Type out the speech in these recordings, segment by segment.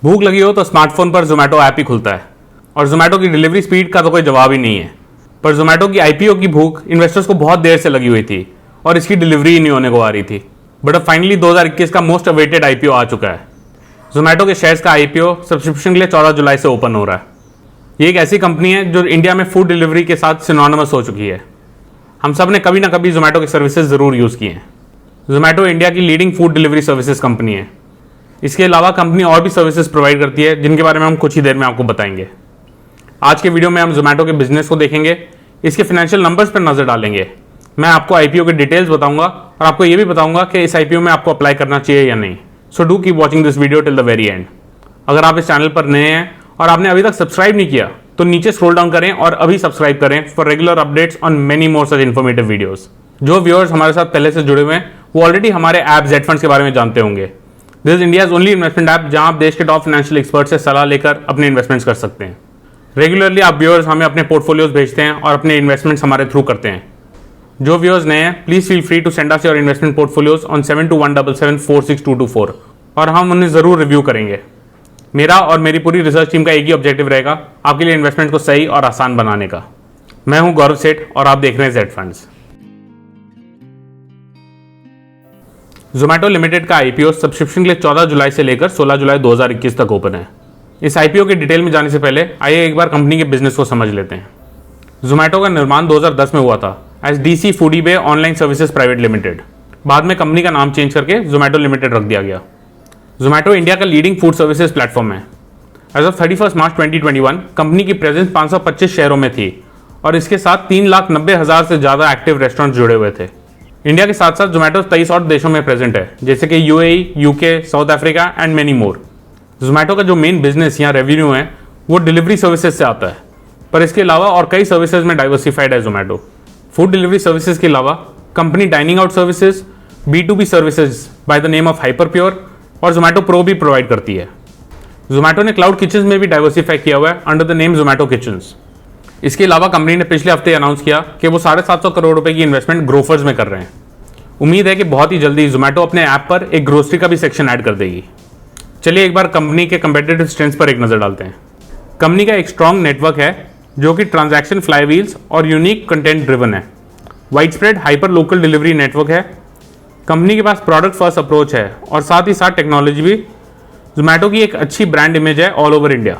भूख लगी हो तो स्मार्टफोन पर जोमेटो ऐप ही खुलता है और जोमेटो की डिलीवरी स्पीड का तो कोई जवाब ही नहीं है। पर जोमेटो की आईपीओ की भूख इन्वेस्टर्स को बहुत देर से लगी हुई थी और इसकी डिलीवरी ही नहीं होने को आ रही थी। बट अब फाइनली 2021 का मोस्ट अवेटेड आईपीओ आ चुका है। जोमेटो के शेयर्स का आईपीओ सब्सक्रिप्शन के लिए 14 जुलाई से ओपन हो रहा है। ये एक ऐसी कंपनी है जो इंडिया में फूड डिलीवरी के साथ सिनोनिमस हो चुकी है। हम सब ने कभी ना कभी जोमेटो की सर्विसेज ज़रूर यूज़ की हैं। जोमेटो इंडिया की leading food delivery services company है। इसके अलावा कंपनी और भी सर्विसेज प्रोवाइड करती है जिनके बारे में हम कुछ ही देर में आपको बताएंगे। आज के वीडियो में हम जोमेटो के बिजनेस को देखेंगे, इसके फाइनेंशियल नंबर्स पर नजर डालेंगे। मैं आपको आईपीओ के डिटेल्स बताऊंगा और आपको यह भी बताऊंगा कि इस आईपीओ में आपको अप्लाई करना चाहिए या नहीं। So do keep watching this video till the very and. अगर आप इस चैनल पर नए हैं और आपने अभी तक सब्सक्राइब नहीं किया तो नीचे स्क्रॉल डाउन करें और अभी सब्सक्राइब करें for regular updates on many more such informative videos. जो व्यूअर्स हमारे साथ पहले से जुड़े हुए हैं वो ऑलरेडी हमारे ऐप जेड फंड्स के बारे में जानते होंगे। This is India's only investment app जहां आप देश के टॉप फाइनेंशियल एक्सपर्ट से सलाह लेकर अपने इन्वेस्टमेंट्स कर सकते हैं। रेगुलरली आप व्यूअर्स हमें अपने पोर्टफोलियोज भेजते हैं और अपने इन्वेस्टमेंट्स हमारे थ्रू करते हैं। जो व्यूअर्स नए हैं please feel free to send us your investment portfolios on 7217746224 और हम उन्हें जरूर रिव्यू करेंगे। मेरा और मेरी पूरी रिसर्च टीम का एक ही ऑब्जेक्टिव रहेगा, आपके लिए इन्वेस्टमेंट को सही और आसान बनाने का। मैं हूं गौरव सेठ और आप देख रहे हैं जेड फंड्स। जोमेटो लिमिटेड का आईपीओ सब्सक्रिप्शन के लिए 14 जुलाई से लेकर 16 जुलाई 2021 तक ओपन है। इस आईपीओ के डिटेल में जाने से पहले आइए एक बार कंपनी के बिजनेस को समझ लेते हैं। जोमेटो का निर्माण 2010 में हुआ था एज डीसी फूडी बे ऑनलाइन सर्विसेज प्राइवेट लिमिटेड। बाद में कंपनी का नाम चेंज करके जोमेटो लिमिटेड रख दिया गया। जोमेटो इंडिया का लीडिंग फूड सर्विसेज प्लेटफॉर्म है। एज ऑफ 31 मार्च 2021 कंपनी की प्रेजेंस 525 शहरों में थी और इसके साथ 3,90,000 से ज़्यादा एक्टिव रेस्टोरेंट जुड़े हुए थे। इंडिया के साथ साथ जोमेटो 23 और देशों में प्रेजेंट है जैसे कि UAE, UK, south Africa and many more. Zomato का जो मेन बिजनेस या रेवेन्यू है वो डिलीवरी सर्विसेज से आता है, पर इसके अलावा और कई सर्विसेज में डाइवर्सिफाइड है जोमेटो। फूड डिलीवरी सर्विसेज के अलावा company dining out services, B2B services by the name of hyper pure और जोमेटो प्रो भी प्रोवाइड करती है। जोमेटो ने क्लाउड किचन्स में भी डाइवर्सिफाई किया हुआ है under the name Zomato kitchens. इसके अलावा कंपनी ने पिछले हफ्ते अनाउंस किया कि वो 750 करोड़ रुपए की इन्वेस्टमेंट ग्रोफर्स में कर रहे हैं। उम्मीद है कि बहुत ही जल्दी जोमेटो अपने ऐप पर एक ग्रोसरी का भी सेक्शन ऐड कर देगी। चलिए एक बार कंपनी के कंपेटिटिव स्ट्रेंथ्स पर एक नजर डालते हैं। कंपनी का एक स्ट्रॉन्ग नेटवर्क है जो कि ट्रांजैक्शन फ्लाईव्हील्स और यूनिक कंटेंट ड्रिवन है। Wide spread hyper local delivery network है। कंपनी के पास प्रोडक्ट फर्स्ट अप्रोच है और साथ ही साथ टेक्नोलॉजी भी। जोमेटो की एक अच्छी ब्रांड इमेज है ऑल ओवर इंडिया।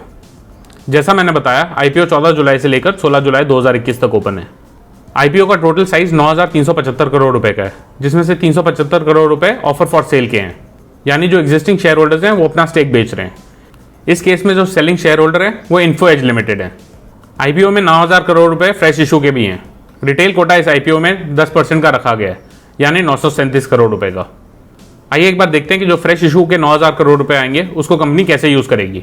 जैसा मैंने बताया आईपीओ 14 जुलाई से लेकर 16 जुलाई 2021 तक ओपन है। आईपीओ का टोटल साइज 9,375 करोड़ रुपए का है, जिसमें से 375 करोड़ रुपए ऑफर फॉर सेल के हैं, यानी जो एग्जिस्टिंग शेयर होल्डर्स हैं वो अपना स्टेक बेच रहे हैं। इस केस में जो सेलिंग शेयर होल्डर है वो इन्फो एज लिमिटेड है। आईपीओ में 9,000 करोड़ रुपए फ्रेश इशू के भी हैं। रिटेल कोटा इस आईपीओ में 10% का रखा गया है, यानी 937 करोड़ रुपए का। आइए एक बार देखते हैं कि जो फ्रेश इशू के 9,000 करोड़ रुपए आएंगे उसको कंपनी कैसे यूज करेगी।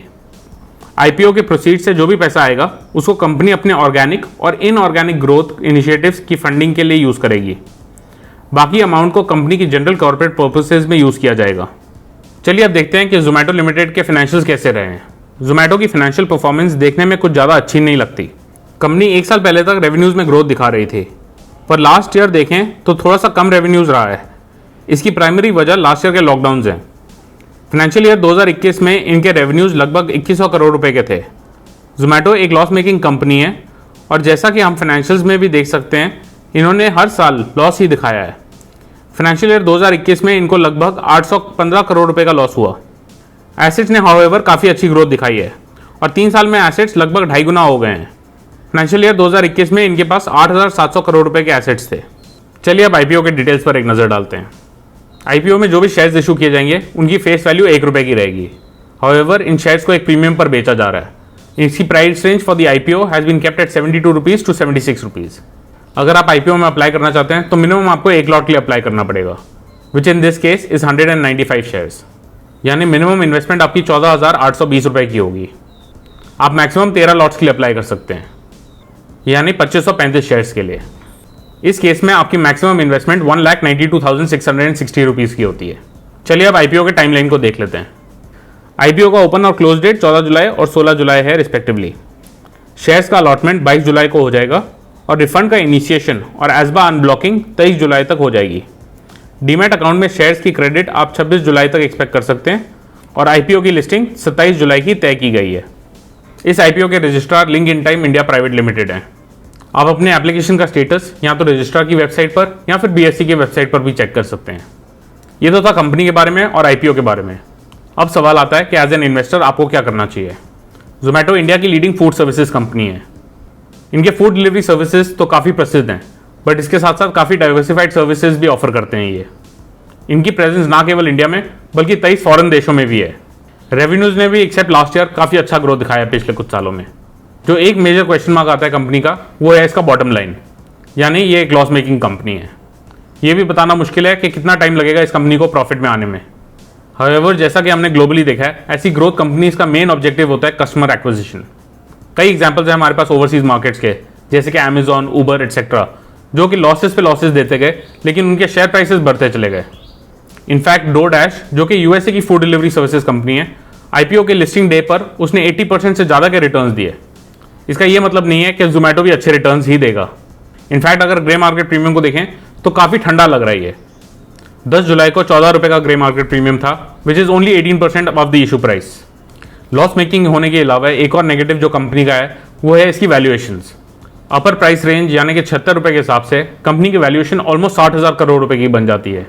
आईपीओ के प्रोसीड से जो भी पैसा आएगा उसको कंपनी अपने ऑर्गेनिक और इनऑर्गेनिक ग्रोथ इनिशिएटिव्स की फंडिंग के लिए यूज करेगी। बाकी अमाउंट को कंपनी की जनरल कॉर्पोरेट पर्पसेज में यूज किया जाएगा। चलिए अब देखते हैं कि जोमेटो लिमिटेड के फाइनेंशियल्स कैसे रहे हैं। जोमेटो की फाइनेंशियल परफॉर्मेंस देखने में कुछ ज़्यादा अच्छी नहीं लगती। कंपनी एक साल पहले तक रेवेन्यूज में ग्रोथ दिखा रही थी, पर लास्ट ईयर देखें तो थोड़ा सा कम रेवेन्यूज रहा है। इसकी प्राइमरी वजह लास्ट ईयर के लॉकडाउन हैं। फाइनेंशियल ईयर 2021 में इनके रेवेन्यूज लगभग 2100 करोड़ रुपए के थे। जोमेटो एक लॉस मेकिंग कंपनी है और जैसा कि हम फाइनेंशियल्स में भी देख सकते हैं इन्होंने हर साल लॉस ही दिखाया है। फाइनेंशियल ईयर 2021 में इनको लगभग 815 करोड़ रुपए का लॉस हुआ। एसेट्स ने हाउएवर काफ़ी अच्छी ग्रोथ दिखाई है और 3 साल में एसेट्स लगभग 2.5 गुना हो गए हैं। फाइनेंशियल ईयर 2021 में इनके पास 8,700 करोड़ रुपए के एसेट्स थे। चलिए अब आईपीओ के डिटेल्स पर एक नज़र डालते हैं। आईपीओ में जो भी शेयर्स इशू किए जाएंगे उनकी फेस वैल्यू 1 रुपये की रहेगी। हाउएवर इन शेयर्स को एक प्रीमियम पर बेचा जा रहा है। इसकी price range for the IPO has been kept at 72 rupees to 76 rupees. अगर आप आईपीओ में अप्लाई करना चाहते हैं तो मिनिमम आपको 1 लॉट के लिए अप्लाई करना पड़ेगा, which in this case is 195 shares, यानी मिनिमम इन्वेस्टमेंट आपकी 14,820 रुपये की होगी। आप मैक्सिमम 13 लॉट्स के लिए अप्लाई कर सकते हैं, यानी 2535 शेयर्स के लिए। इस केस में आपकी मैक्सिमम इन्वेस्टमेंट 1,92,660 रुपीज़ की होती है। चलिए अब आईपीओ के टाइमलाइन को देख लेते हैं। आईपीओ का ओपन और क्लोज डेट 14 जुलाई और 16 जुलाई है रिस्पेक्टिवली। शेयर्स का अलॉटमेंट 22 जुलाई को हो जाएगा और रिफंड का इनिशिएशन और एसबा अनब्लॉकिंग 23 जुलाई तक हो जाएगी। डीमैट अकाउंट में शेयर्स की क्रेडिट आप 26 जुलाई तक एक्सपेक्ट कर सकते हैं और आईपीओ की लिस्टिंग 27 जुलाई की तय की गई है। इस आईपीओ के registrar link in time India private limited हैं। आप अपने एप्लीकेशन का स्टेटस या तो रजिस्ट्रार की वेबसाइट पर या फिर बीएसई की वेबसाइट पर भी चेक कर सकते हैं। ये तो था कंपनी के बारे में और आईपीओ के बारे में। अब सवाल आता है कि एज एन इन्वेस्टर आपको क्या करना चाहिए। जोमेटो इंडिया की लीडिंग फूड सर्विसेज कंपनी है। इनके फूड डिलीवरी सर्विसेज तो काफ़ी प्रसिद्ध हैं, बट इसके साथ साथ काफ़ी डाइवर्सिफाइड सर्विसेज भी ऑफर करते हैं ये। इनकी प्रेजेंस ना केवल इंडिया में बल्कि 23 फॉरेन देशों में भी है। रेवेन्यूज ने भी एक्सेप्ट लास्ट ईयर काफ़ी अच्छा ग्रोथ दिखाया है पिछले कुछ सालों में। जो एक मेजर क्वेश्चन मार्क आता है कंपनी का, वो है इसका बॉटम लाइन, यानी ये एक लॉस मेकिंग कंपनी है। ये भी बताना मुश्किल है कि कितना टाइम लगेगा इस कंपनी को प्रॉफिट में आने में। हाउएवर, जैसा कि हमने ग्लोबली देखा है, ऐसी ग्रोथ कंपनीज का मेन ऑब्जेक्टिव होता है कस्टमर एक्विजिशन। कई एग्जांपल्स हैं हमारे पास ओवरसीज मार्केट्स के, जैसे कि अमेजॉन, उबर एटसेट्रा, जो कि लॉसेस पे लॉसेस देते गए लेकिन उनके शेयर प्राइसेस बढ़ते चले गए। इनफैक्ट डोरडैश, जो कि यूएसए की फूड डिलीवरी सर्विसेज कंपनी है, आईपीओ के लिस्टिंग डे पर उसने 80% से ज़्यादा के रिटर्न्स दिए। इसका ये मतलब नहीं है कि जोमेटो भी अच्छे रिटर्न्स ही देगा। इनफैक्ट अगर ग्रे मार्केट प्रीमियम को देखें तो काफ़ी ठंडा लग रहा है ये। 10 जुलाई को 14 रुपये का ग्रे मार्केट प्रीमियम था, which is only 18% above the issue price. Loss making होने के अलावा एक और नेगेटिव जो कंपनी का है वो है इसकी वैल्यूएशंस। अपर प्राइस रेंज यानी कि 76 रुपये के हिसाब से कंपनी की वैल्यूएशन ऑलमोस्ट 60,000 करोड़ रुपए की बन जाती है,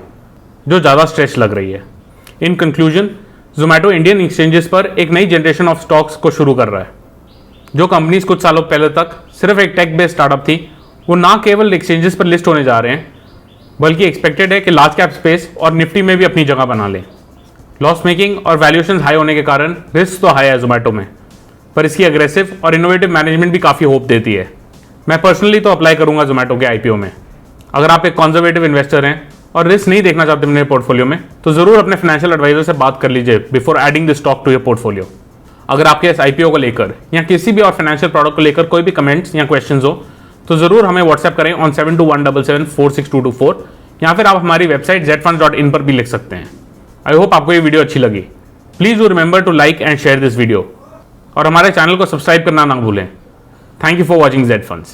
जो ज़्यादा स्ट्रेच लग रही है। In conclusion, Zomato Indian exchanges पर एक नई जनरेशन ऑफ स्टॉक्स को शुरू कर रहा है। जो कंपनीज कुछ सालों पहले तक सिर्फ एक टेक बेस्ड स्टार्टअप थी, वो ना केवल एक्सचेंजेस पर लिस्ट होने जा रहे हैं, बल्कि एक्सपेक्टेड है कि लार्ज कैप स्पेस और निफ्टी में भी अपनी जगह बना लें। लॉस मेकिंग और वैल्यूएशन हाई होने के कारण रिस्क तो हाई है जोमेटो में, पर इसकी अग्रेसिव और इनोवेटिव मैनेजमेंट भी काफ़ी होप देती है। मैं पर्सनली तो अप्लाई करूंगा जोमेटो के आईपीओ में। अगर आप एक कंजर्वेटिव इन्वेस्टर हैं और रिस्क नहीं देखना चाहते अपने पोर्टफोलियो में, तो ज़रूर अपने फाइनेंशियल एडवाइजर से बात कर लीजिए before adding this stock to your portfolio. अगर आपके इस आईपीओ को लेकर या किसी भी और फाइनेंशियल प्रोडक्ट को लेकर कोई भी कमेंट्स या क्वेश्चंस हो, तो ज़रूर हमें व्हाट्सएप करें ऑन 7217746224, या फिर आप हमारी वेबसाइट zfunds.in पर भी लिख सकते हैं। आई होप आपको ये वीडियो अच्छी लगी। Please do remember to like and share this video, और हमारे चैनल को सब्सक्राइब करना ना भूलें। Thank you for watching Z Funds।